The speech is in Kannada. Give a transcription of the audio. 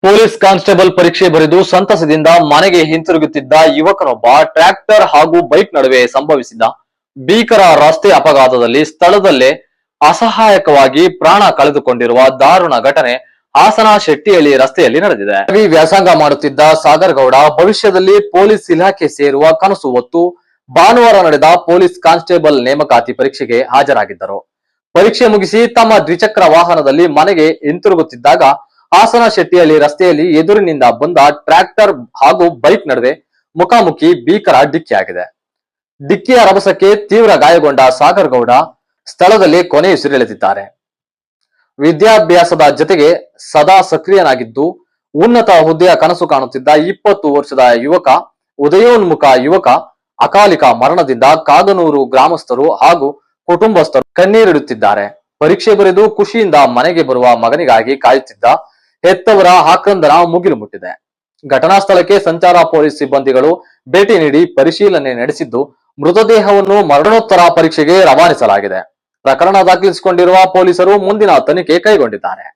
ಪೊಲೀಸ್ ಕಾನ್ಸ್ಟೇಬಲ್ ಪರೀಕ್ಷೆ ಬರೆದು ಸಂತಸದಿಂದ ಮನೆಗೆ ಹಿಂತಿರುಗುತ್ತಿದ್ದ ಯುವಕನೊಬ್ಬ ಟ್ರ್ಯಾಕ್ಟರ್ ಹಾಗೂ ಬೈಕ್ ನಡುವೆ ಸಂಭವಿಸಿದ ಭೀಕರ ರಸ್ತೆ ಅಪಘಾತದಲ್ಲಿ ಸ್ಥಳದಲ್ಲೇ ಅಸಹಾಯಕವಾಗಿ ಪ್ರಾಣ ಕಳೆದುಕೊಂಡಿರುವ ದಾರುಣ ಘಟನೆ ಹಾಸನ ಶೆಟ್ಟಿಹಳ್ಳಿ ರಸ್ತೆಯಲ್ಲಿ ನಡೆದಿದೆ. ವ್ಯಾಸಂಗ ಮಾಡುತ್ತಿದ್ದ ಸಾಗರ್ ಗೌಡ ಭವಿಷ್ಯದಲ್ಲಿ ಪೊಲೀಸ್ ಇಲಾಖೆ ಸೇರುವ ಕನಸು ಹೊತ್ತು ಭಾನುವಾರ ನಡೆದ ಪೊಲೀಸ್ ಕಾನ್ಸ್ಟೇಬಲ್ ನೇಮಕಾತಿ ಪರೀಕ್ಷೆಗೆ ಹಾಜರಾಗಿದ್ದರು. ಪರೀಕ್ಷೆ ಮುಗಿಸಿ ತಮ್ಮ ದ್ವಿಚಕ್ರ ವಾಹನದಲ್ಲಿ ಮನೆಗೆ ಹಿಂತಿರುಗುತ್ತಿದ್ದಾಗ ಹಾಸನ ಶೆಟ್ಟಿಹಳ್ಳಿ ರಸ್ತೆಯಲ್ಲಿ ಎದುರಿನಿಂದ ಬಂದ ಟ್ರ್ಯಾಕ್ಟರ್ ಹಾಗೂ ಬೈಕ್ ನಡುವೆ ಮುಖಾಮುಖಿ ಭೀಕರ ಡಿಕ್ಕಿಯಾಗಿದೆ. ಡಿಕ್ಕಿಯ ರಭಸಕ್ಕೆ ತೀವ್ರ ಗಾಯಗೊಂಡ ಸಾಗರ್ ಗೌಡ ಸ್ಥಳದಲ್ಲಿ ಕೊನೆಯುಸಿರೆಳೆದಿದ್ದಾರೆ. ವಿದ್ಯಾಭ್ಯಾಸದ ಜೊತೆಗೆ ಸದಾ ಸಕ್ರಿಯನಾಗಿದ್ದು ಉನ್ನತ ಹುದ್ದೆಯ ಕನಸು ಕಾಣುತ್ತಿದ್ದ 20 ವರ್ಷದ ಯುವಕ ಉದಯೋನ್ಮುಖ ಯುವಕ ಅಕಾಲಿಕ ಮರಣದಿಂದ ಕಾಗನೂರು ಗ್ರಾಮಸ್ಥರು ಹಾಗೂ ಕುಟುಂಬಸ್ಥರು ಕಣ್ಣೀರಿಡುತ್ತಿದ್ದಾರೆ. ಪರೀಕ್ಷೆ ಬರೆದು ಖುಷಿಯಿಂದ ಮನೆಗೆ ಬರುವ ಮಗನಿಗಾಗಿ ಕಾಯುತ್ತಿದ್ದ ಹೆತ್ತವರ ಆಕ್ರಂದನ ಮುಗಿಲು ಮುಟ್ಟಿದೆ. ಘಟನಾ ಸ್ಥಳಕ್ಕೆ ಸಂಚಾರ ಪೊಲೀಸ್ ಸಿಬ್ಬಂದಿಗಳು ಭೇಟಿ ನೀಡಿ ಪರಿಶೀಲನೆ ನಡೆಸಿದ್ದು ಮೃತದೇಹವನ್ನು ಮರಣೋತ್ತರ ಪರೀಕ್ಷೆಗೆ ರವಾನಿಸಲಾಗಿದೆ. ಪ್ರಕರಣ ದಾಖಲಿಸಿಕೊಂಡಿರುವ ಪೊಲೀಸರು ಮುಂದಿನ ತನಿಖೆ ಕೈಗೊಂಡಿದ್ದಾರೆ.